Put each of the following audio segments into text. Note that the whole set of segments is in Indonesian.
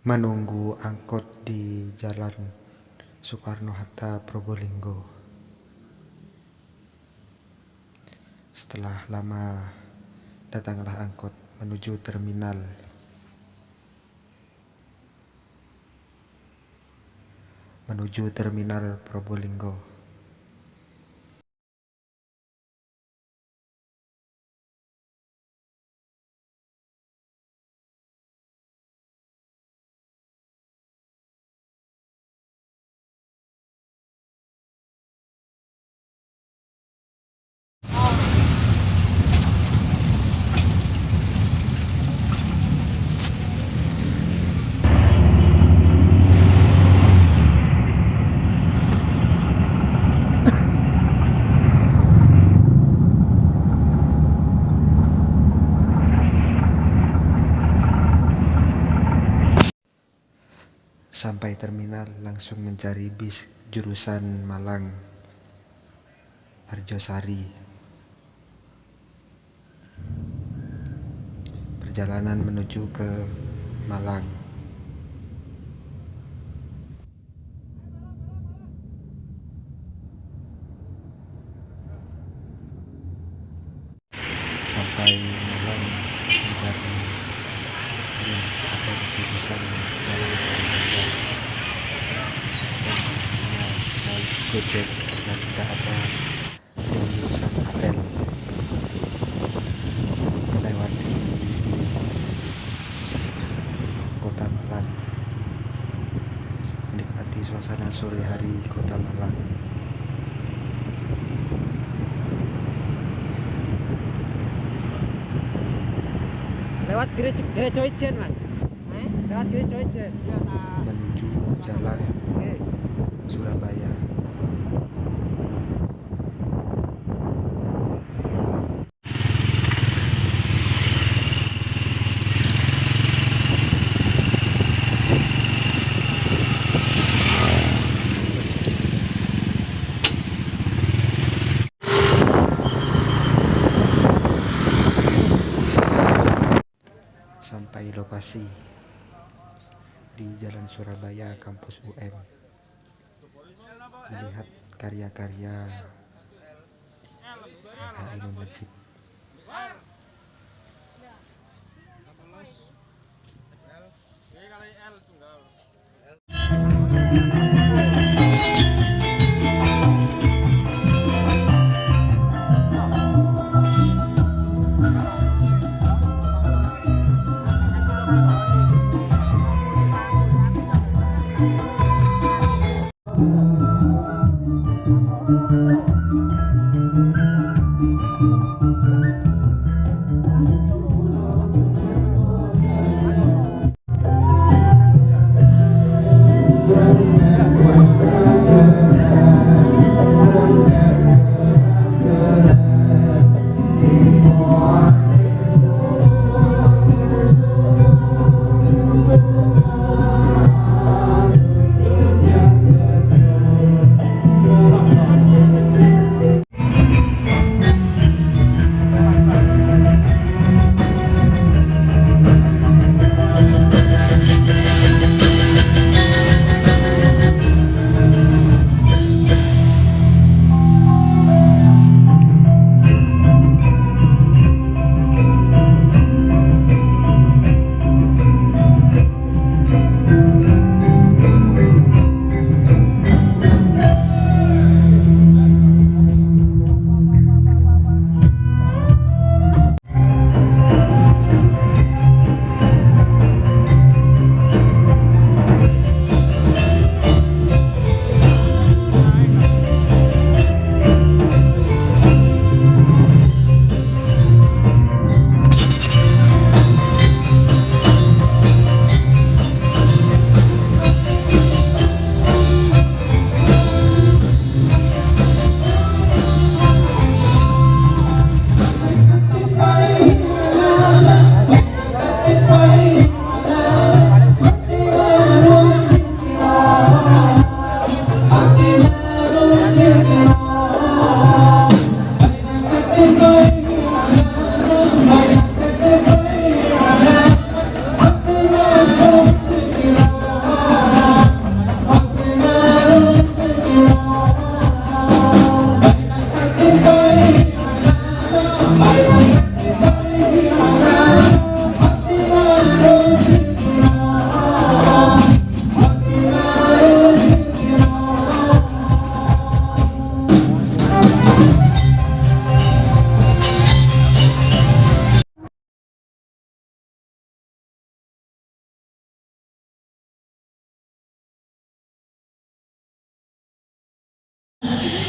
Menunggu angkot di Jalan Soekarno-Hatta, Probolinggo. Setelah lama, datanglah angkot menuju terminal Probolinggo. Sampai terminal langsung mencari bis jurusan Malang Arjosari. Perjalanan menuju ke Malang. Sampai Malang mencari link akhir jurusan Jalan Surabaya, dan akhirnya naik Gojek karena tidak ada link jurusan AL. Melewati kota Malang, menikmati suasana sore hari kota Malang. Lewat gereja Ijen, Mas. Lewat gereja Ijen. Menuju Jalan Surabaya. Sampai lokasi di Jalan Surabaya, kampus UM. Melihat karya-karya Ainun Najib.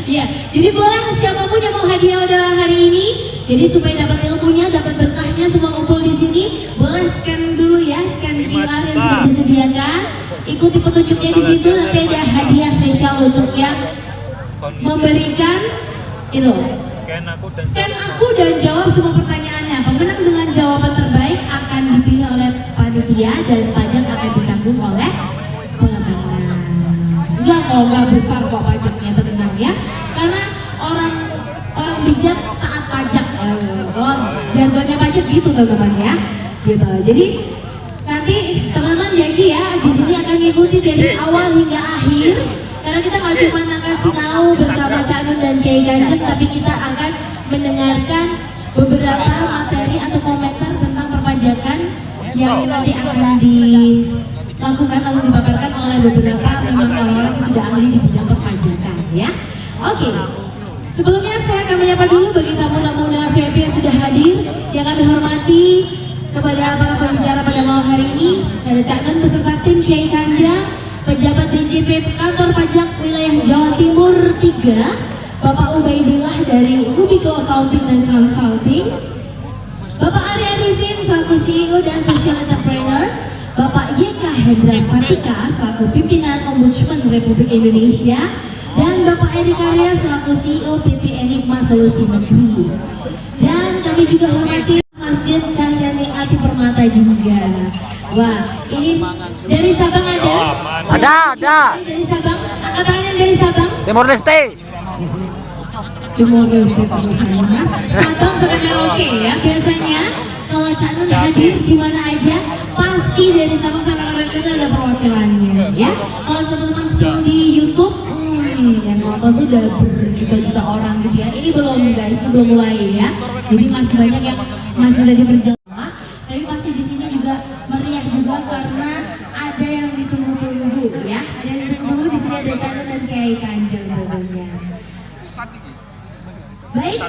Iya, jadi boleh siapapun yang mau hadiah pada hari ini, jadi supaya dapat ilmunya, dapat berkahnya semua kumpul di sini, boleh scan dulu ya, scan QR yang sudah disediakan. Ikuti petunjuknya di situ, nanti ada hadiah spesial untuk yang memberikan itu. Scan aku dan jawab semua pertanyaannya. Pemenang dengan jawaban terbaik akan dipilih oleh panitia dan pajak akan ditanggung oleh pemenang. Enggak kok, enggak besar kok pajaknya tenang ya. Karena orang bijak taat pajak. Kalau jargonnya pajak gitu teman-teman ya. Gitu. Jadi nanti teman-teman janji ya di sini akan mengikuti dari awal hingga akhir. Karena kita nggak cuma kasih tahu bersama Cak Nun dan Kiai Kanjeng, tapi kita akan mendengarkan beberapa materi atau komentar tentang perpajakan yang nanti akan dilakukan atau dipaparkan oleh beberapa memang orang-orang yang sudah ahli di bidang perpajakan ya. Oke. Sebelumnya saya akan menyapa dulu bagi tamu-tamu undangan VIP yang sudah hadir, yang kami hormati kepada para pembicara pada malam hari ini, ada Cak Nun beserta tim Kiai Kanjeng, pejabat DJP Kantor Pajak Wilayah Jawa Timur 3, Bapak Ubaidillah dari Rubico Accounting dan Consulting, Bapak Ari Arifin selaku CEO dan Social Entrepreneur, Bapak YK Hendra Fatika selaku Pimpinan Ombudsman Republik Indonesia, dan Bapak Edi Karya selaku CEO PT Enigma Solusi Negeri. Dan kami juga hormati Masjid Cahyani Ati Permata juga. Wah, ini dari Sabang ada? Ada. Dari Sabang, angkat tangan yang dari Sabang. Timor Leste. Timor Leste terus Mas. Sabang sampai Merauke ya. Biasanya kalau Cak Nun hadir di mana aja, pasti dari Sabang sampai Merauke itu ada perwakilannya ya. Kalau teman-teman seperti di YouTube, yang nonton tuh udah berjuta-juta orang gitu ya. Ini belum guys, ini belum mulai ya. Jadi masih banyak yang masih lagi berjalan. Tapi pasti di sini juga meriah juga karena ada yang ditunggu-tunggu ya. Ada yang ditunggu di sini, ada Cak Nun dan Kiai Kanjeng tentunya. Baik.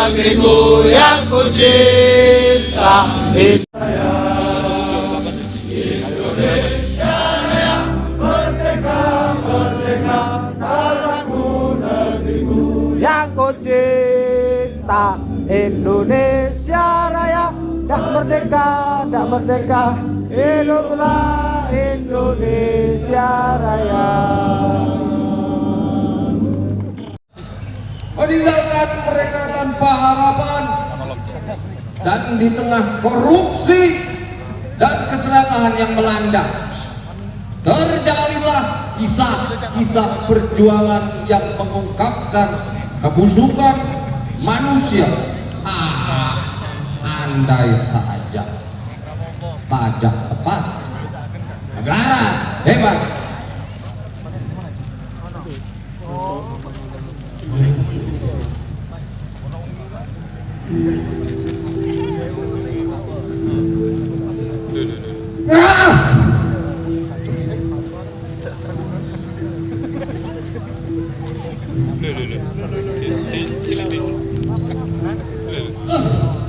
Negeriku yang ku cinta, Indonesia Raya, merdeka, merdeka, tanahku negeriku yang ku cinta, Indonesia Raya, dah merdeka, hiduplah Indonesia Raya. Meninggalkan mereka tanpa harapan dan di tengah korupsi dan keserakahan yang melanda, terjalinlah kisah-kisah perjuangan yang mengungkapkan kebusukan manusia. Andai saja pajak tepat, negara hebat.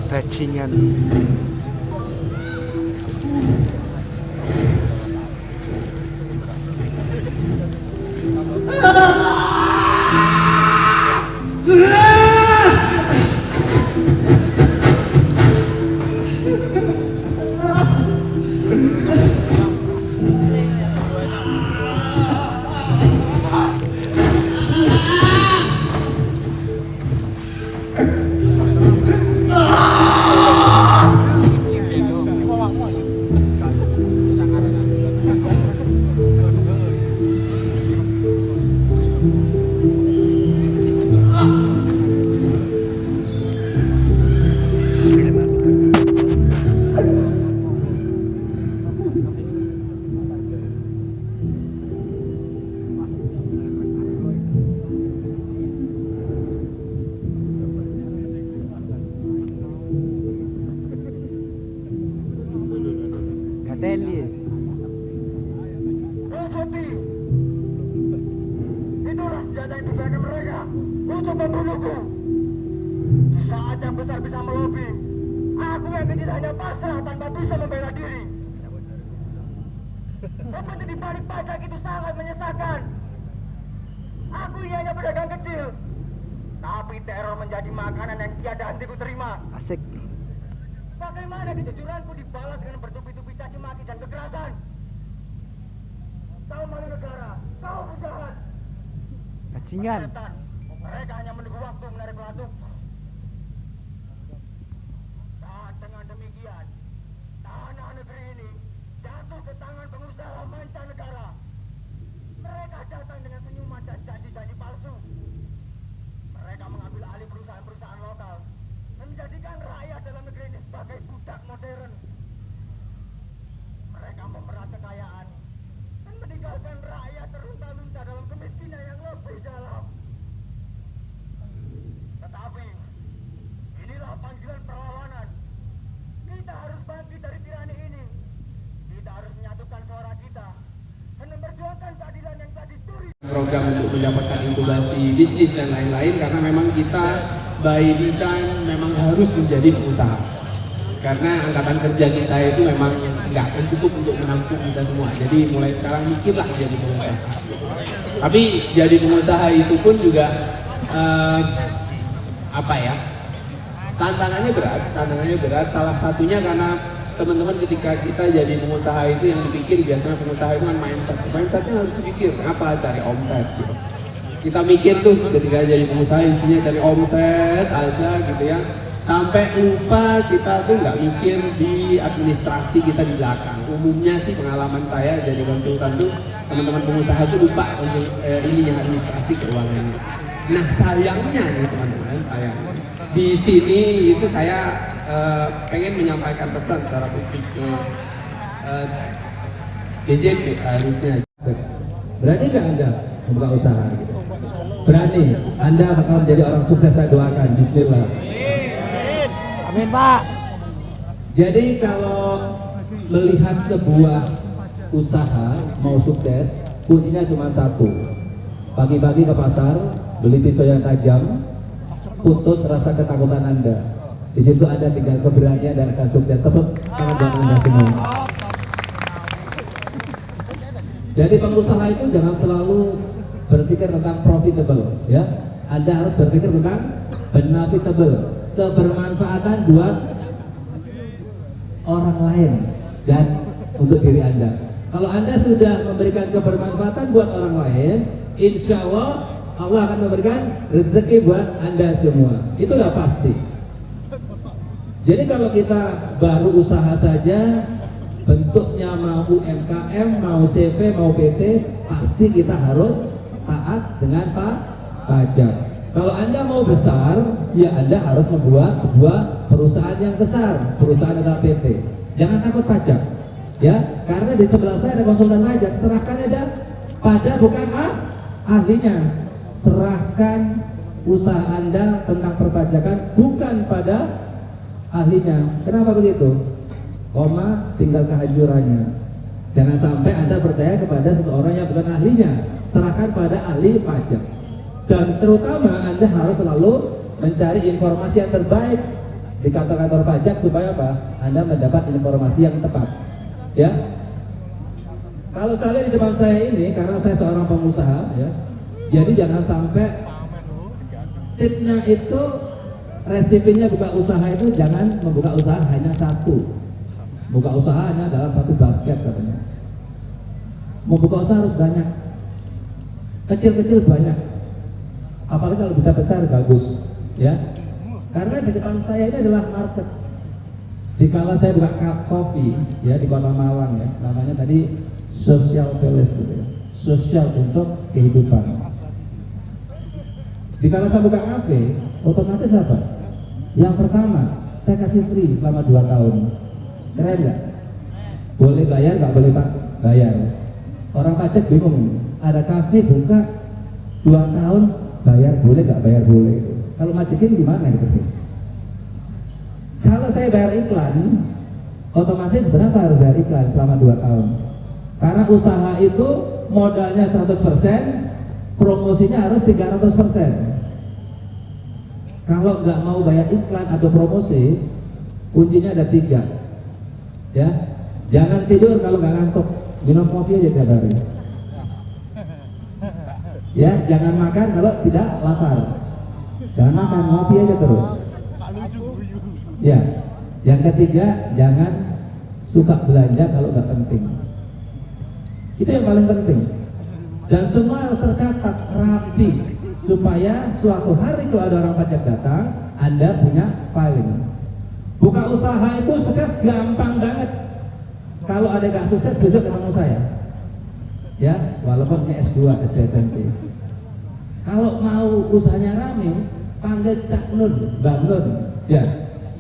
Bajingan. Gateli. Itulah senjata yang digunakan mereka untuk membunuhku. Di saat yang besar bisa melobi, aku yang kecil hanya pasrah tanpa bisa membela diri. Seperti di balik pajak itu sangat menyesakan. Aku hanya pedagang kecil, tapi teror menjadi makanan yang tiada henti ku terima. Asik. Bagaimana kejujuranku dibalas dengan bertubi-tubi caci maki dan kekerasan? Kau malu negara, kau penjahat. Bajingan. Setan, mereka hanya menunggu waktu menarik pelatuk. Dan dengan demikian, tanah negeri ini jatuh ke tangan pengusaha mancanegara. Mereka datang dengan senyuman dan janji-janji palsu. Mereka mengambil alih perusahaan-perusahaan lokal dan menjadikan rakyat dalam negeri ini sebagai budak modern. Mereka memeras kekayaan dan meninggalkan rakyat terlunta-lunta dalam kemiskinan yang lebih dalam. program untuk mendapatkan inkubasi bisnis dan lain-lain, karena memang kita by design memang harus menjadi pengusaha. Karena angkatan kerja kita itu memang nggak akan cukup untuk menampung kita semua. Jadi mulai sekarang mikirlah jadi pengusaha. Tapi jadi pengusaha itu pun juga tantangannya berat. Salah satunya karena teman-teman ketika kita jadi pengusaha itu yang dipikir biasanya pengusaha itu kan mindsetnya harus dipikir apa cari omset gitu. Kita mikir tuh ketika jadi pengusaha isinya cari omset aja gitu ya, sampai lupa kita tuh nggak mikir di administrasi kita di belakang. Umumnya sih pengalaman saya jadi konsultan tuh teman-teman pengusaha tuh lupa untuk ini yang administrasi keuangan. Nah sayangnya nih teman-teman, di sini itu saya pengen menyampaikan pesan secara publik ke DJP harusnya. Berani nggak Anda membuka usaha? Gitu? Berani, Anda bakal menjadi orang sukses, saya doakan. Bismillah. Amin Pak. Jadi kalau melihat sebuah usaha mau sukses, kuncinya cuma satu. Pagi-pagi ke pasar, beli pisau yang tajam, putus rasa ketakutan Anda. Di situ Anda tinggal keberanian dan akan sukses. Tepuk tangan buat Anda semua. Jadi pengusaha itu jangan selalu berpikir tentang profitable, ya. Anda harus berpikir tentang benefitable, kebermanfaatan buat orang lain dan untuk diri Anda. Kalau Anda sudah memberikan kebermanfaatan buat orang lain, insya Allah Allah akan memberikan rezeki buat Anda semua. Itulah pasti. Jadi kalau kita baru usaha saja, bentuknya mau UMKM, mau CV, mau PT, pasti kita harus taat dengan pajak. Kalau Anda mau besar, ya Anda harus membuat sebuah perusahaan yang besar, perusahaan atau PT. Jangan takut pajak, ya, karena di sebelah saya ada konsultan pajak. Serahkan aja pada bukan ahlinya. Serahkan usaha Anda tentang perpajakan bukan pada ahlinya. Kenapa begitu? Tinggal kehancurannya. Jangan sampai Anda percaya kepada seseorang yang bukan ahlinya. Serahkan pada ahli pajak. Dan terutama Anda harus selalu mencari informasi yang terbaik di kantor-kantor pajak supaya apa? Anda mendapat informasi yang tepat. Ya. Kalau saya di depan saya ini, karena saya seorang pengusaha, ya. Jadi jangan sampai tipsnya itu, resepnya buka usaha itu jangan membuka usaha hanya satu. Buka usaha hanya dalam satu basket katanya. Membuka usaha harus banyak. Kecil-kecil banyak. Apalagi kalau bisa besar bagus, ya. Karena di depan saya ini adalah market. Dikala saya buka cup coffee, ya, di Kota Malang, ya, namanya tadi social palace, gitu ya. Sosial untuk kehidupan. Dikala saya buka kafe, otomatis apa? Yang pertama, saya kasih free selama 2 tahun. Keren nggak? Boleh bayar, nggak boleh bayar. Orang pajak bingung. Ada kafe buka 2 tahun, bayar boleh, nggak bayar boleh. Kalau majikin gimana gitu? Kalau saya bayar iklan, otomatis berapa harus bayar iklan selama 2 tahun? Karena usaha itu modalnya 100%, promosinya harus 300%. Kalau nggak mau bayar iklan atau promosi, kuncinya ada 3. Ya, jangan tidur kalau nggak ngantuk, minum kopi aja tiap hari. Ya, jangan makan kalau tidak lapar. Jangan makan, ngopi aja terus. Ya, yang ketiga, jangan suka belanja kalau nggak penting. Itu yang paling penting. Dan semua harus tercatat rapi supaya suatu hari kalau ada orang pajak datang, Anda punya filing. Buka usaha itu sukses gampang banget. Kalau ada gak sukses besok ketemu saya. Ya, walaupun punya S2, SD, SMP. Kalau mau usahanya rame, panggil Cak Nun, Bang Nun. Ya,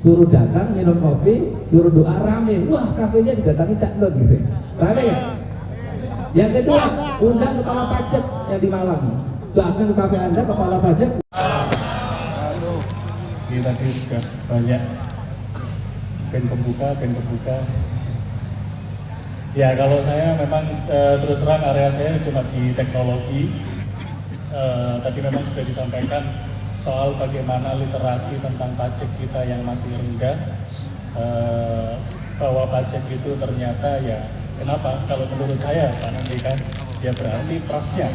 suruh datang minum kopi, suruh doa rame. Wah, kafenya didatangi Cak Nun gitu. Rame ya? Yang kedua, undang kepala pajak yang di Malang. Doakan ke kafe Anda, kepala pajak. Ini tadi sudah banyak pen pembuka. Ya kalau saya memang terus terang area saya cuma di teknologi, tadi memang sudah disampaikan soal bagaimana literasi tentang pajak kita yang masih rendah, bahwa pajak itu ternyata ya kenapa? Kalau menurut saya Pak Nanti kan ya berarti trustnya,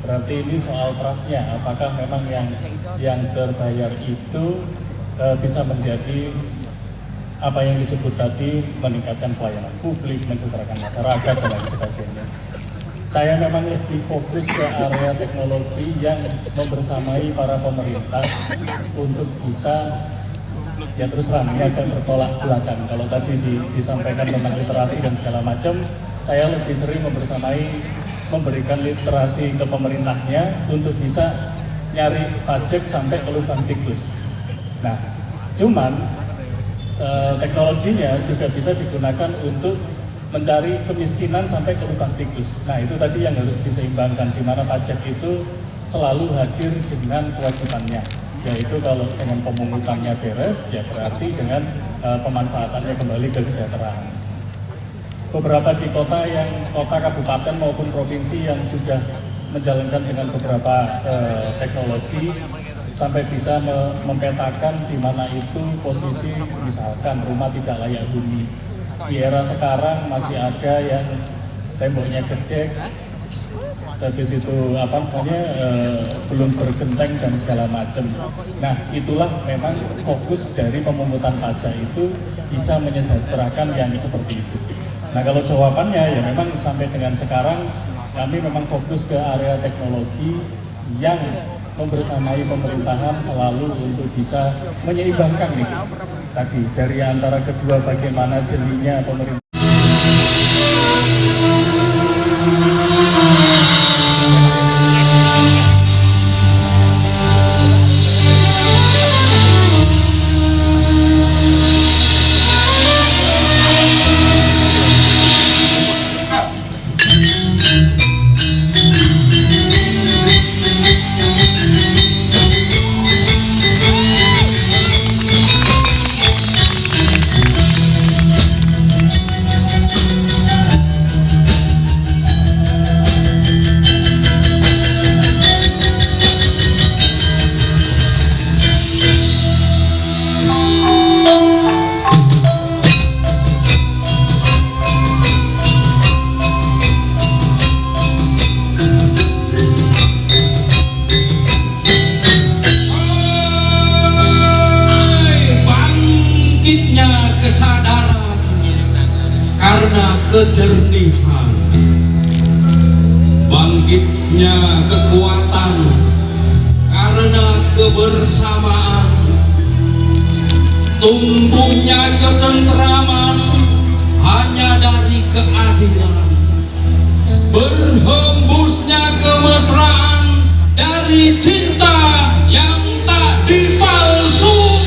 berarti ini soal trustnya, apakah memang yang terbayar itu bisa menjadi apa yang disebut tadi, meningkatkan pelayanan publik, mensejahterakan masyarakat dan lain sebagainya. Saya memang lebih fokus ke area teknologi yang membersamai para pemerintah untuk bisa, ya terus terang ini akan bertolak belakang. Kalau tadi disampaikan tentang literasi dan segala macam, saya lebih sering memberikan literasi ke pemerintahnya untuk bisa nyari pajak sampai ke lubang tikus. Nah, cuman teknologinya juga bisa digunakan untuk mencari kemiskinan sampai ke lubang tikus. Nah, itu tadi yang harus diseimbangkan, di mana pajak itu selalu hadir dengan kewajibannya, yaitu kalau dengan pemungutannya beres, ya berarti dengan pemanfaatannya kembali ke kesejahteraan. Beberapa di kota kabupaten maupun provinsi yang sudah menjalankan dengan beberapa teknologi sampai bisa memetakan di mana itu posisi misalkan rumah tidak layak huni. Di era sekarang masih ada yang temboknya gede, habis itu belum bergenteng dan segala macam. Nah, itulah memang fokus dari pemungutan pajak itu, bisa menyejahterakan yang seperti itu. Nah, kalau jawabannya ya memang sampai dengan sekarang kami memang fokus ke area teknologi yang membersamai pemerintahan selalu untuk bisa menyeimbangkan nih tadi dari antara kedua, bagaimana jelinya pemerintah. Kejernihan, bangkitnya kekuatan karena kebersamaan, tumbuhnya ketentraman hanya dari keadilan, berhembusnya kemesraan dari cinta yang tak dipalsukan.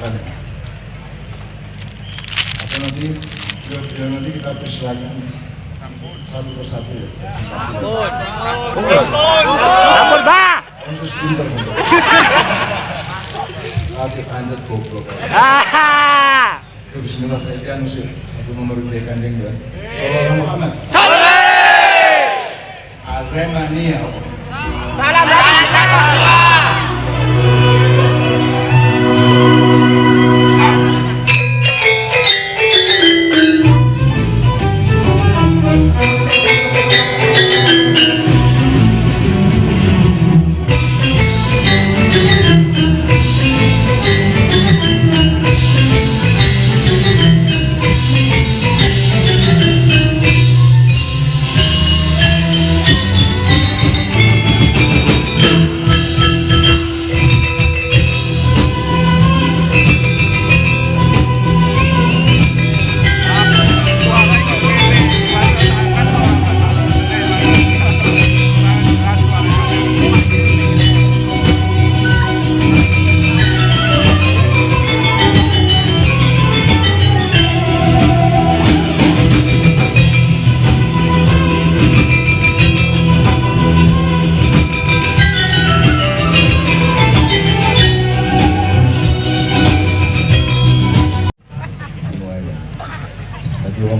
depan. Atau nanti nanti kita persilakan satu persatu ya. Ampun, Pak. Terus pinter. Tapi Anda goblok. Bismillah saya musik. Aku nomor kanjeng ya. Sallallahu Muhammad. Aremania. Salam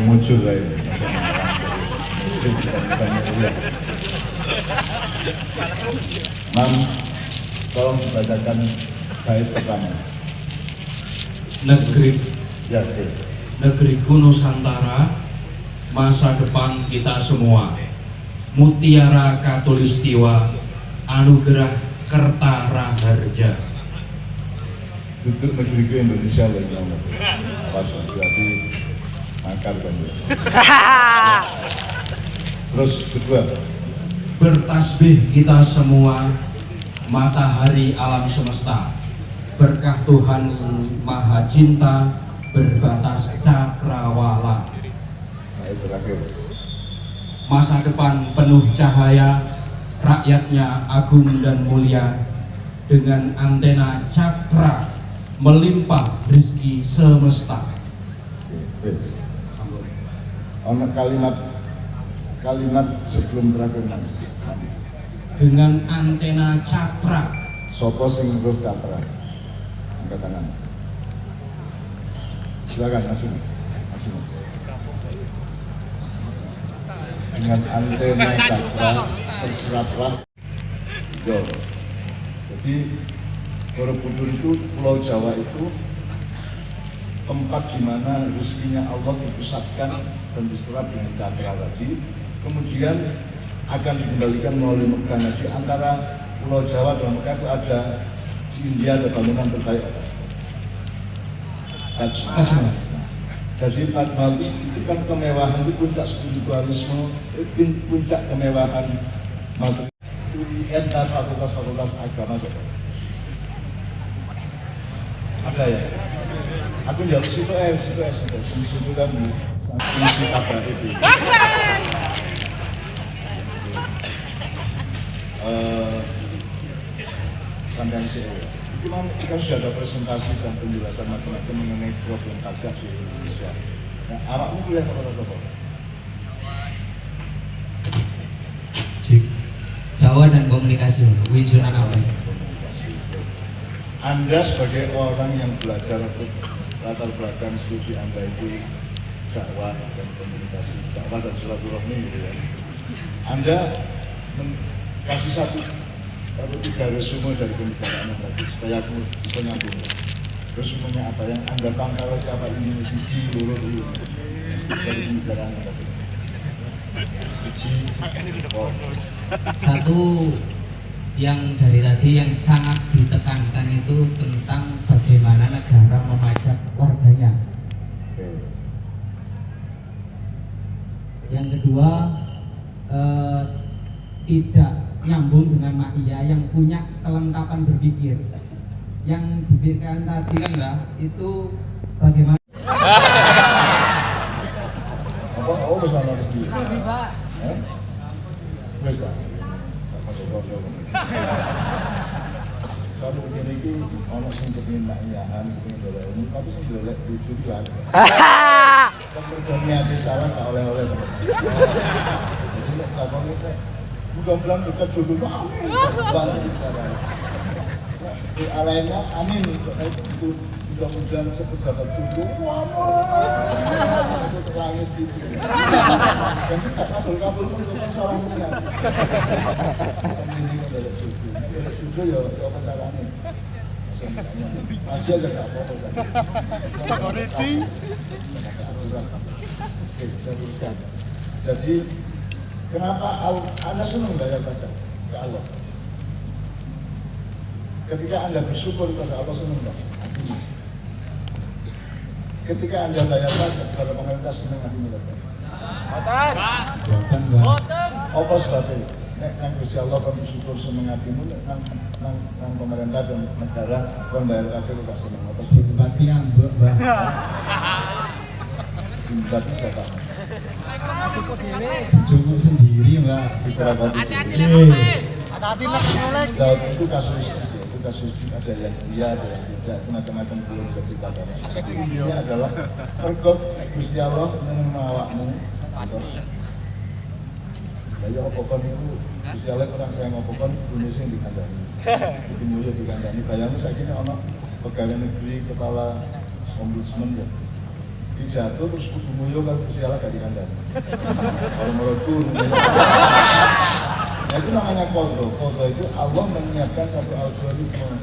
muncul saya. Mam, tolong bacakan bait pertama. Negeriku Nusantara, masa depan kita semua. Mutiara Katulistiwa, anugerah Kertaraharja. Untuk negeriku Indonesia lagi Allah. Awas hati-hati makar kan. Terus kedua, bertasbih kita semua, matahari alam semesta, berkah Tuhan Maha Cinta, berbatas cakrawala. Terakhir, masa depan penuh cahaya, rakyatnya agung dan mulia, dengan antena cakra melimpah rizki semesta. Ono kalimat sebelum terakhir. Dengan antena cakra. Sopo sing huruf cakra? Angkat tangan. Silakan langsung. Dengan antena cakra terseraplah. Jadi Borobudur itu, Pulau Jawa itu tempat di mana rezekinya Allah dipusatkan dan diserap dengan cakra tadi, kemudian akan dikembalikan melalui Mekah. Nah, di antara Pulau Jawa dan Mekah itu ada di India ada bangunan terbaik Taj Mahal. Jadi Taj Mahal itu kan kemewahan, itu puncak spiritualisme, puncak kemewahan materi. Lihat fakultas-fakultas agama ada ya. Aku jalur situ kan fungsi apa itu. Sampai itu memang kita sudah ada presentasi dan penjelasan macam-macam mengenai problem pajak di Indonesia. Nah, awakmu kuliah apa? Dakwah dan komunikasi, Winsunan apa? Anda sebagai orang yang belajar atau latar belakang studi Anda itu dakwah dan komunikasi, dakwah dan silaturahmi gitu ya. Anda kasih satu atau 3 resume dari pembicaraan tadi supaya aku bisa nyambung. Resumenya apa yang Anda tangkap apa ini siji loro dulu dari pembicaraan tadi. Satu yang dari tadi yang sangat ditekankan itu tentang bagaimana negara memajak warganya. Yang kedua tidak nyambung dengan Ma'iyah yang punya kelengkapan berpikir. Yang dipikirkan tadi kan Mbak itu bagaimana? Oh, bersama begini. Pak. Wes Pak. Masuk kau. Kalau begini iki ono sing kepengin maknyahan, kepengin golek ilmu, tapi sing golek bojo iki lha. Kemudian niate salah gak oleh-oleh teman. Jadi nek takon iki mudah-mudahan dekat jodoh amin. Alaina amin itu mudah-mudahan cepet dapat jodoh. Wah, langit itu. Dan kita kabul pun bukan salah benar. Ini golek jodoh. Golek jodoh ya apa carane? Masih aja gak apa-apa saja. Oke, saya urutkan. Jadi, kenapa Anda senang bayar pajak ke Allah? Ketika Anda bersyukur kepada Allah, senang nggak? Hatinya. Ketika Anda bayar pajak kepada pemerintah, senang hatinya nggak? Boten nggak? Apa sebabnya? Nang Gusti Allah kan bersyukur senang hatimu, nang pemerintah dan negara kan bayar pajak nggak senang? Apa sebabnya? Berarti ngambek, Mbak. Berarti Bapak. Dijungkuk sendiri, Mbak. Hati-hati lah, hati-hati lah. Itu kasus ada yang iya, ada yang tidak, itu macam-macam belum diceritakan. Jadi intinya adalah pergok Gusti Allah menyenang awakmu. Jadi opokon itu Gusti Allah kurang sayang opokon Indonesia yang dikandani. Itu mulia dikandani. Bayangin saya kira anak pegawai negeri kepala ombudsman ya. Pidato terus kudu muyo kan Gusti Allah gak dikandani. Kalau merocur. Nah, itu namanya qadha. Qadha itu Allah menyiapkan satu algoritma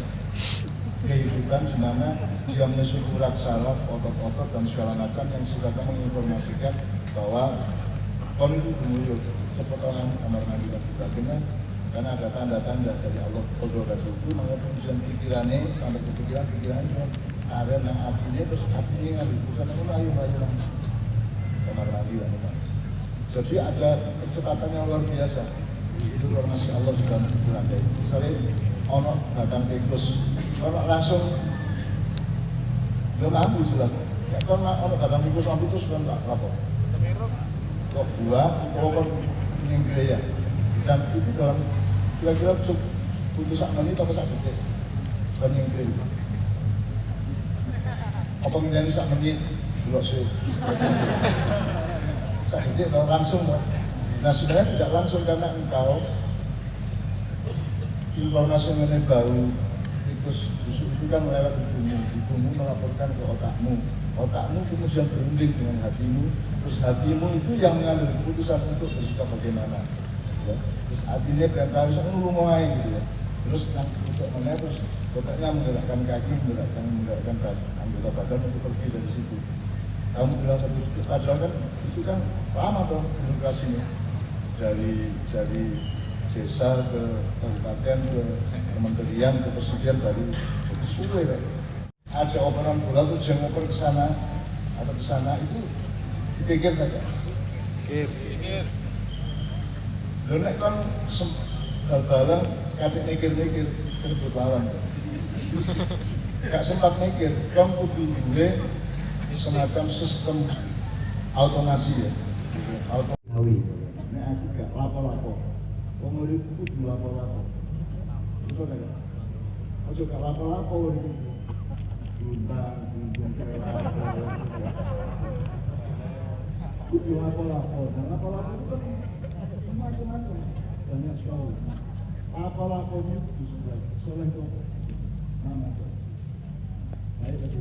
kehidupan di mana dia menyusun urat salaf, otot-otot dan segala macam yang sifatnya menginformasikan bahwa kon itu gumuyuk cepat orang kamar mandi dan sebagainya karena ada tanda-tanda dari Allah qadha kasih itu maka kemudian pikirannya sampai ke pikirannya ada yang hatinya terus hatinya ngambil pusat ayo kamar mandi dan jadi ada percepatan yang luar biasa. Itu informasi Allah juga berada. Misalnya ono batang tikus, ono langsung belum mampu jelas. Ya kan ono batang tikus mampu terus kan tak apa. Kok buah, kok ninggre ya. Dan itu dalam kira-kira butuh sak menit atau sak detik. Kan ninggre. Apa ngene sak menit delok sih. Sak detik langsung kok. Nah sebenarnya tidak langsung karena engkau informasi mengenai bau tikus busuk itu kan melewat ibumu melaporkan ke otakmu kemudian berunding dengan hatimu, terus hatimu itu yang mengambil keputusan untuk bersikap bagaimana ya. Terus hatinya perintah misalnya lu mau main gitu ya, terus untuk mana terus otaknya menggerakkan kaki, menggerakkan anggota badan untuk pergi dari situ. Kamu bilang satu padahal kan itu kan lama toh birokrasinya dari desa ke kabupaten ke kementerian ke presiden dari itu sulit kan. Ada operan bola tuh jangan oper ke sana atau ke sana itu dipikir saja. Pikir. Lho nek kan bal-balan kadek mikir-mikir kerebut lawan. Gak sempat mikir, kan kudu duwe semacam sistem automasi ya. Automasi. Nek aku gak lapo-lapo. Wong urip kudu lapo-lapo. Iso gak? Ojo gak lapo-lapo iki. Luntang, kudu lapo-lapo. Dan lapo-lapo itu kan macam-macam. Banyak sekali. Lapo-lapo itu sudah soleh kok. Nama itu. Baik itu.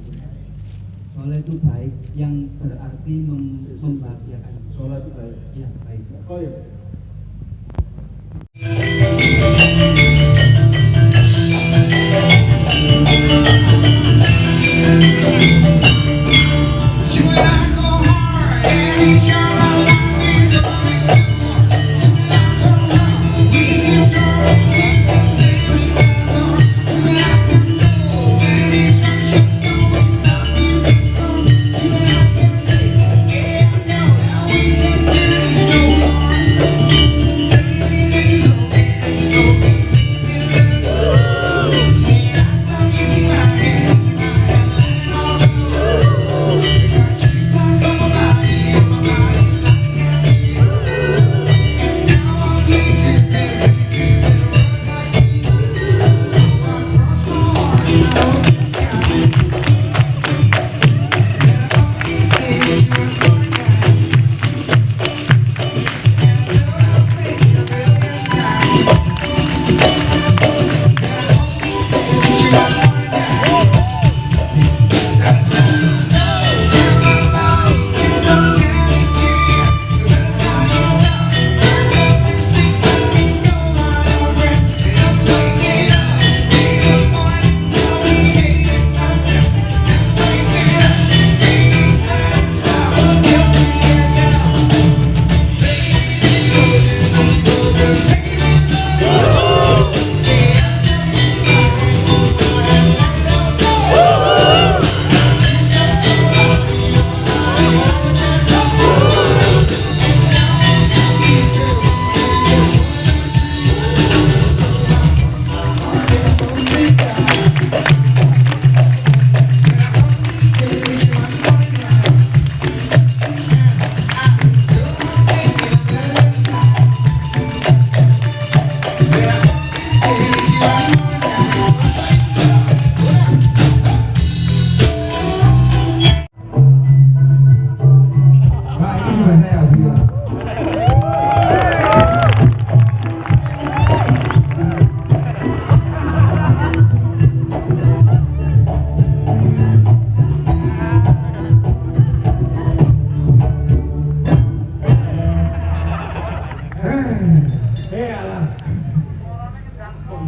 Soleh itu baik yang berarti membahagiakan. Soleh itu baik. Iya, baik. Oh iya. Bye.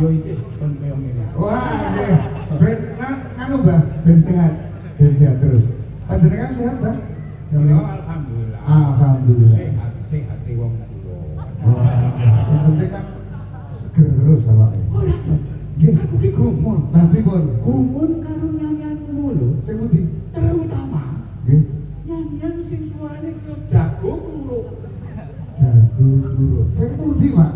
yo iki kon koyo ngene. Wah, nggih. Ben nganu, Mbah, ben sehat. Ben sehat terus. Panjenengan sehat, Mbah? Yo alhamdulillah. Alhamdulillah. Sehat wong kula. Wah, yang penting kan seger terus awake. Nggih, aku ki gumun. Tapi pun Gumun karo nyanyian mulu. sing pundi? Terutama Nggih. nyanyian sing suarane kaya jago kluruk. Jago turun. Sing pundi, Pak?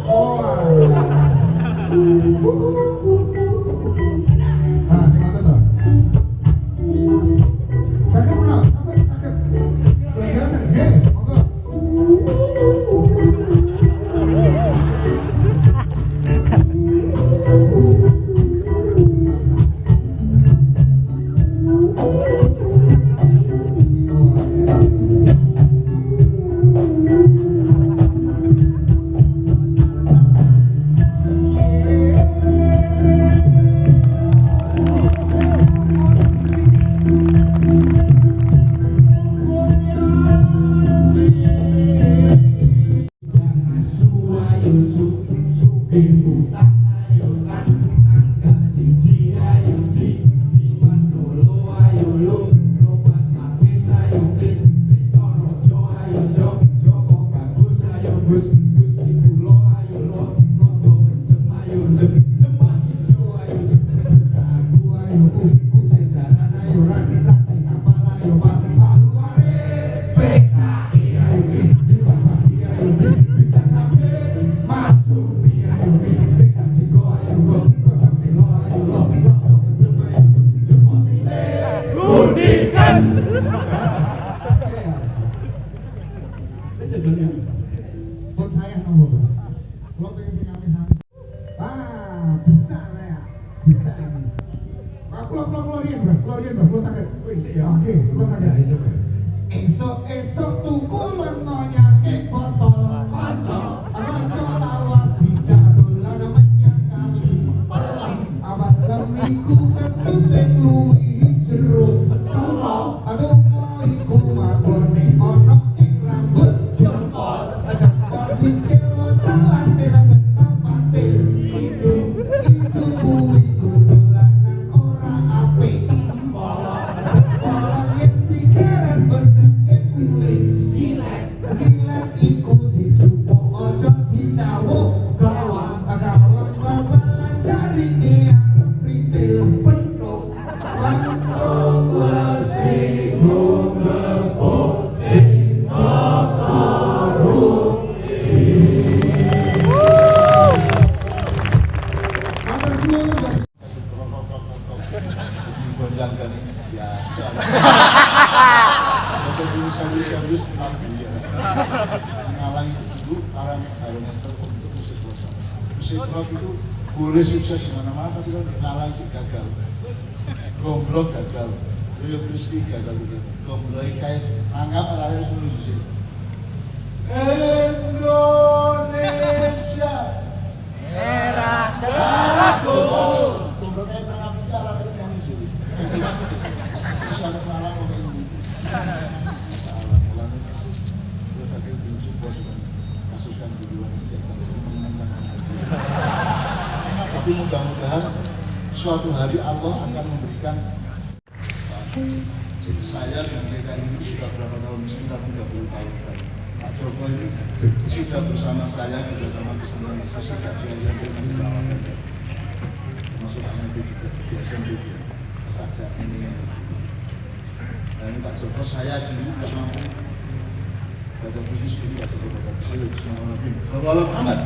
Oh, alah. Ah, sing ngoten to. Sakit pula, sampai sakit. Bagian sakit, nggih, monggo. Buat saya nomor berapa? Gua pengen punya misalnya. Bisa saya, bisa ini. Keluarin, bro, sakit. Oke, gua sakit. Esok tuku lengonya ke botol. Rojo lawas dijadul ada menyang kali. Abang lemiku kecutek luwi jeruk. Aduh mau iku magone ono ing rambut jempol. Jempol sikil lontalan bilang kena patil. Itu kuwi kudulanan ora apik. Jempol yang pikiran beseke kulit. Silet iku dijupuk ojo dicawuk. Gawang bal-balan jarine arep pripil penuh. Digoncangkan ya. Untuk serius ya. Ngalang itu dulu arah barometer untuk musik rock. Musik rock itu boleh sukses di mana-mana, tapi kan ngalang sih gagal. Gomblok gagal, Rio Kristi gagal begitu. Gomblok kayak anggap arahnya semua di sini. Indonesia merah darahku. Gomblok kayak tengah kita arahnya semua di sini. Terus ada malam mau ini. Salah mulanya terus akhirnya dicoba dengan kasuskan duluan tapi mudah-mudahan suatu hari Allah akan memberikan. Jadi saya dengan mereka ini sudah berapa tahun, sekitar 30 tahun kan. Pak Joko ini sudah bersama saya, bersama sejak di SMP masih perawatan. Masuk SMP juga di SMP saja ini. Dan Pak Joko saya sendiri tidak mampu baca puisi sendiri, Pak Joko baca puisi Bismillahirrahmanirrahim. Muhammad.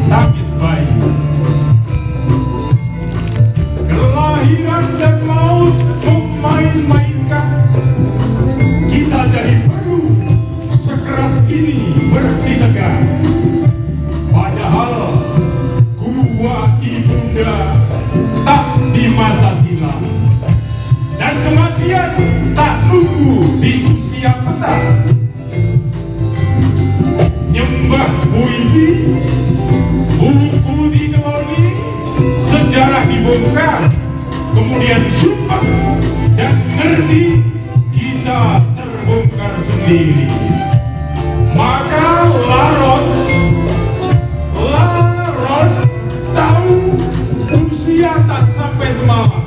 tangis bayi. Kelahiran dan maut memain-mainkan, kita jadi perlu sekeras ini bersih tegak. Padahal gua ibunda tak di masa silam, dan kematian tak nunggu di usia petang. Nyembah puisi, buku dikeloni, sejarah dibongkar, kemudian sumpah dan ngerti kita terbongkar sendiri. Maka Laron tahu usia tak sampai semalam.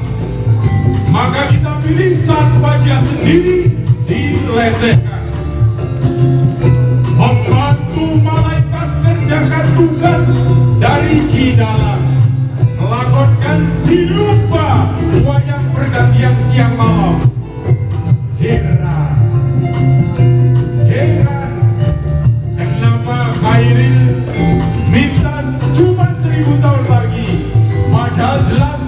Maka kita pilih satu wajah sendiri dilecehkan. Membantu malaikat kerjakan tugas dari kidalang, melakukan cilupa wayang pergantian siang malam. Heran, kenapa Khairil minta cuma 1000 tahun lagi, padahal jelas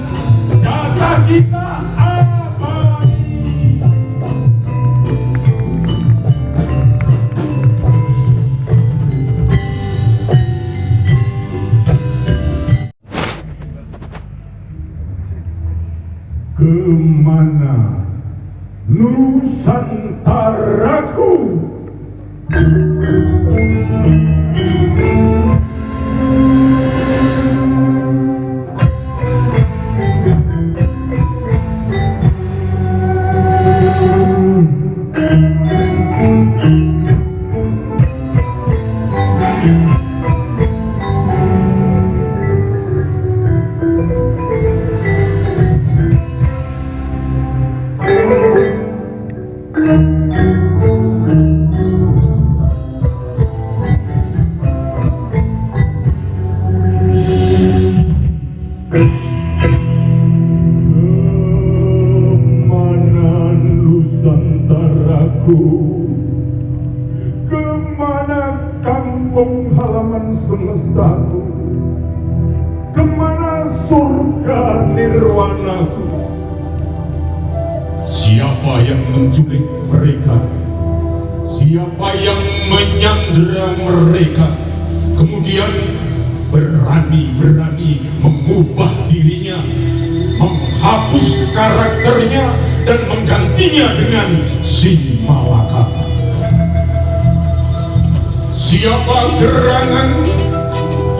jatah kita abadi. Kemana Nusantaraku? Kemana kampung halaman semestaku? Kemana surga nirwanaku? Siapa yang menculik mereka? Siapa yang menyandera mereka? Kemudian berani-berani mengubah dirinya, menghapus karakternya dan menggantinya dengan si Malaka. Siapa gerangan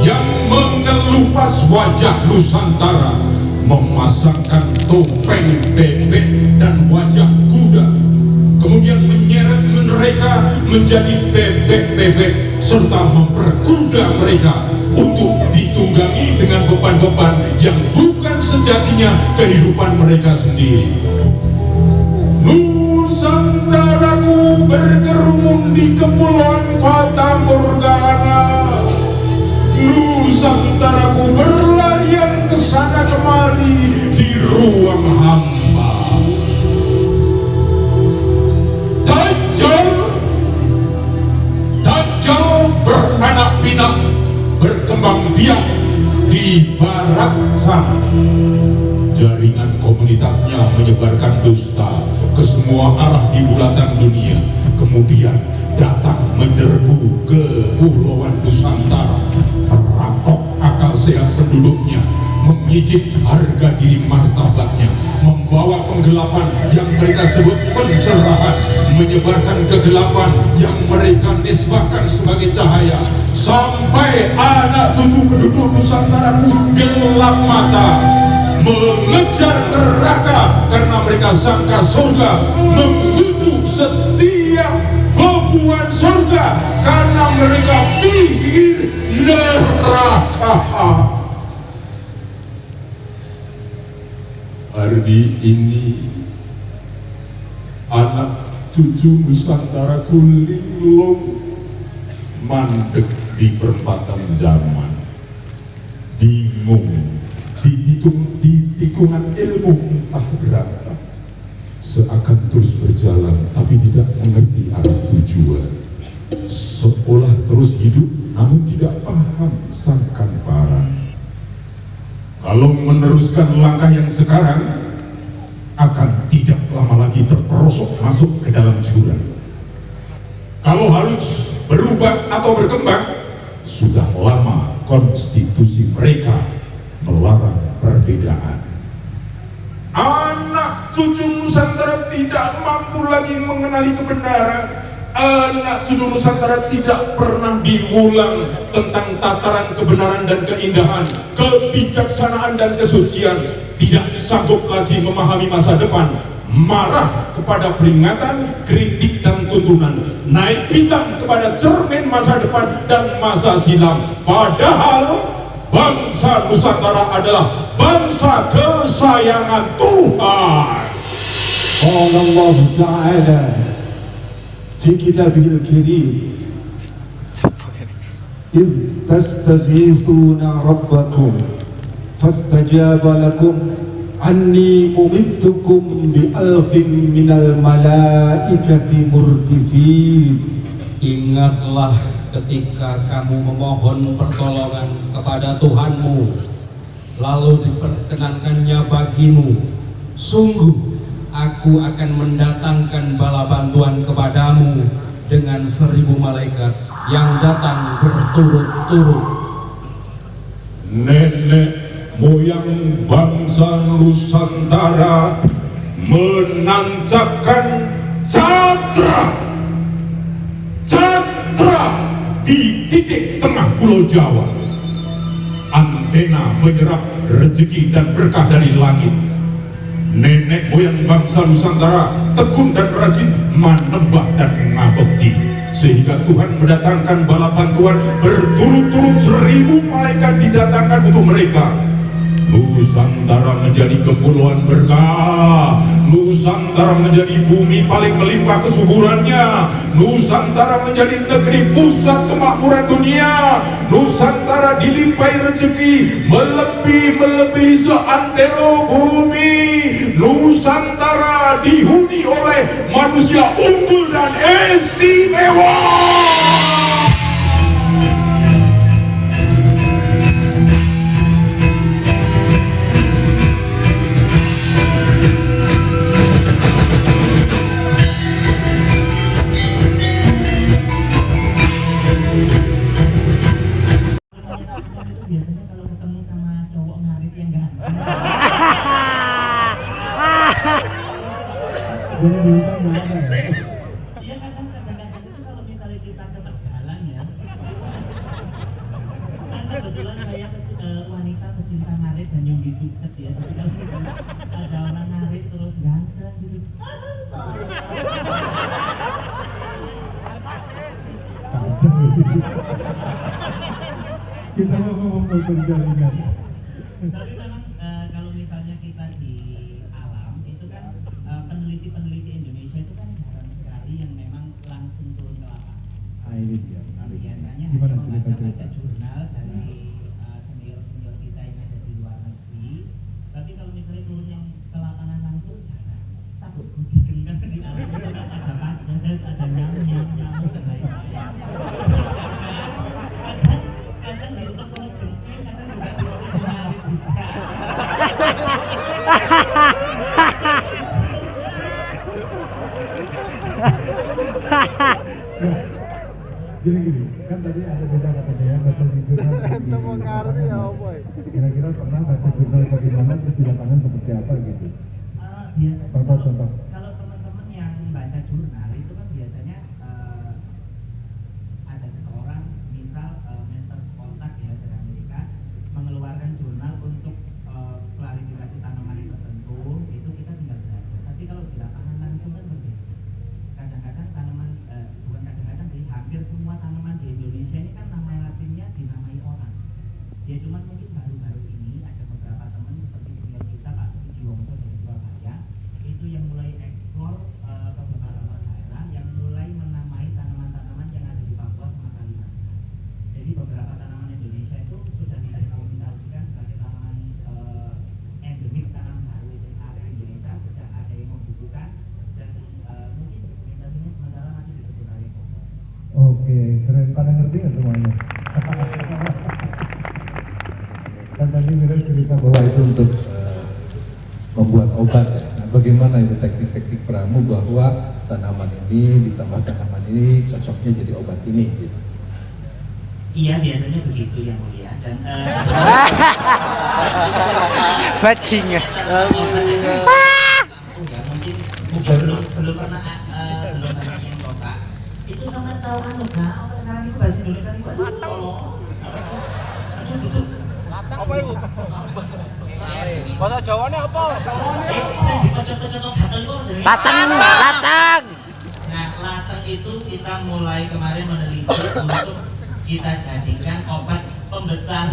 yang mengelupas wajah Nusantara, memasangkan topeng bebek dan wajah kuda, kemudian menyeret mereka menjadi bebek-bebek serta memperkuda mereka untuk ditunggangi dengan beban-beban yang bukan sejatinya kehidupan mereka sendiri. Nusantaraku berkerumun di kepulauan Fata Morgana. Nusantaraku berlarian kesana kemari di ruang hampa. Dajjal beranak pinak, berkembang biak di barat sana. Jaringan komunitasnya menyebarkan dusta ke semua arah di bulatan dunia, kemudian datang menyerbu ke Pulauan Nusantara, merampok akal sehat penduduknya, mengikis harga diri martabatnya, membawa penggelapan yang mereka sebut pencerahan, menyebarkan kegelapan yang mereka nisbahkan sebagai cahaya, sampai anak cucu penduduk Nusantara gelap mata mengejar neraka karena mereka sangka surga, mengutuk setiap bebuan surga karena mereka pikir neraka. Hari ini anak cucu Nusantaraku linglung mandek di perempatan zaman, bingung di tikungan ilmu entah berapa, seakan terus berjalan tapi tidak mengerti arah tujuan, seolah terus hidup namun tidak paham sangkan kalau meneruskan langkah yang sekarang akan tidak lama lagi terperosok masuk ke dalam jurang. Kalau harus berubah atau berkembang, sudah lama konstitusi mereka melarang perbedaan. Anak cucu Nusantara tidak mampu lagi mengenali kebenaran. Anak cucu Nusantara tidak pernah diulang tentang tataran kebenaran dan keindahan, kebijaksanaan dan kesucian. Tidak sanggup lagi memahami masa depan, marah kepada peringatan, kritik dan tuntunan, naik pitam kepada cermin masa depan dan masa silam. Padahal bangsa Nusantara adalah bangsa kesayangan Tuhan. Allah Ta'ala fi kitabihil karim, إذ تستغيثون ربكم فاستجاب لكم أني ممدكم بألف من الملائكة مردفين. Ingatlah ketika kamu memohon pertolongan kepada Tuhanmu, lalu diperkenankannya bagimu, sungguh aku akan mendatangkan bala bantuan kepadamu dengan 1000 malaikat yang datang berturut-turut. Nenek moyang bangsa Nusantara menancapkan catra di titik tengah Pulau Jawa, antena penyerap rezeki dan berkah dari langit. Nenek moyang bangsa Nusantara tekun dan rajin menembak dan mengabekti, sehingga Tuhan mendatangkan bala bantuan berturut-turut 1000 malaikat didatangkan untuk mereka. Nusantara menjadi kepulauan berkah, Nusantara menjadi bumi paling melimpah kesuburannya, Nusantara menjadi negeri pusat kemakmuran dunia, Nusantara dilimpahi rezeki melebihi seantero bumi, Nusantara dihuni oleh manusia unggul dan istimewa. Iya kadang-kadang itu kalau misalnya kita ke Tegalan ya, kan kebetulan saya wanita pecinta ngarit dan nyumbi suket ya, jadi kalau ada orang ngarit terus ganteng gitu, Kita mau ngomong berjaringan. tapi memang kalau misalnya kita di alam itu kan peneliti-peneliti Indonesia itu kan jarang sekali yang memang langsung turun ke lapangan. Ini dia menarik. Biasanya Gimana hanya membaca-baca cerita? jurnal dari senior-senior kita yang ada di luar negeri. Tapi kalau misalnya turun yang ke lapangan langsung jarang. Takut kucing kan di alam itu kan ada padat, ada nyamuk dan lain-lain. Kadang di rumah kalau jengking, kadang juga di rumah juga. Gini, kan tadi ada beda katanya ya, baca jurnal. Kira-kira pernah baca jurnal bagaimana terus di lapangan seperti apa gitu? Contoh. Kalau teman-teman yang baca jurnal itu kan biasanya ada seseorang, misal mentor kontak ya dari Amerika, mengeluarkan jurnal untuk klarifikasi tanaman tertentu, itu kita tinggal belajar. Tapi kalau di lapangan langsung kan berbeda. Kadang-kadang tanaman, bukan kadang-kadang sih, hampir semua tanaman di Indonesia ini kan nama latinnya dinamai orang. Ya cuman mungkin baru-baru ini ada beberapa teman seperti senior kita Pak Sujiwongso dari Surabaya itu yang mulai eksplor ke beberapa daerah yang mulai menamai tanaman-tanaman yang ada di Papua sama Kalimantan. Jadi beberapa tanaman Indonesia itu sudah direkomendasikan sebagai tanaman endemik, tanam baru di area Indonesia, sudah ada yang membutuhkan dan mungkin dokumentasinya sementara masih disebut area Papua. Oke, keren. Pada ngerti nggak semuanya? Kan tadi Mira cerita bahwa itu untuk membuat obat ya. Nah, bagaimana itu teknik-teknik pramu bahwa tanaman ini ditambah tanaman ini cocoknya jadi obat ini gitu. Iya, biasanya begitu yang mulia. Dan Bajing. ya mungkin belum pernah nanyain Bapak. Itu sampai tahu kan enggak obat sekarang itu bahasa Indonesia itu aduh tolong. Aduh gitu. Apa itu? Bahasa Jawanya apa? Saya dipecet-pecet gatel kok jadi. Latang. Nah, latang itu kita mulai kemarin meneliti untuk kita jadikan obat pembesar